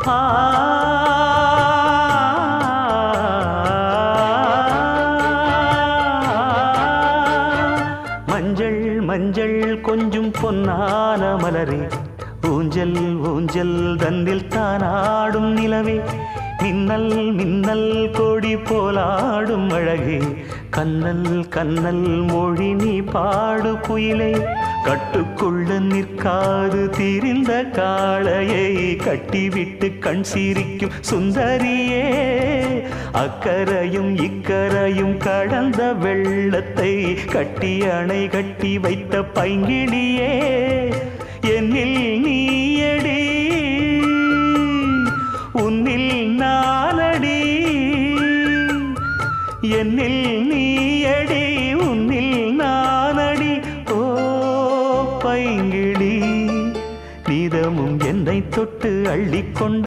ஆ மஞ்சள் மஞ்சள் கொஞ்சம் பொன்னான மலரே, ஊஞ்சல் ஊஞ்சல் தன்னில் தானாடும் நிலவே, மின்னல் மின்னல் கொடி போலாடும் அழகே, கண்ணல் கண்ணல் மொழி நீ பாடு குயிலே, கட்டுக்குள்ள நிற்காது திரிந்த காளையை கட்டிவிட்டு கண் சிரிக்கும் சுந்தரியே, அக்கரையும் இக்கரையும் கடந்த வெள்ளத்தை கட்டி அணை கட்டி வைத்த பைங்கிளியே, என்னில் நீயடி உன்னில் நானடி, என்னில் நீயடி உன்னில் நானடி. ஓ பைங்கிளி, நீதமும் என்னை தொட்டு அள்ளிக்கொண்ட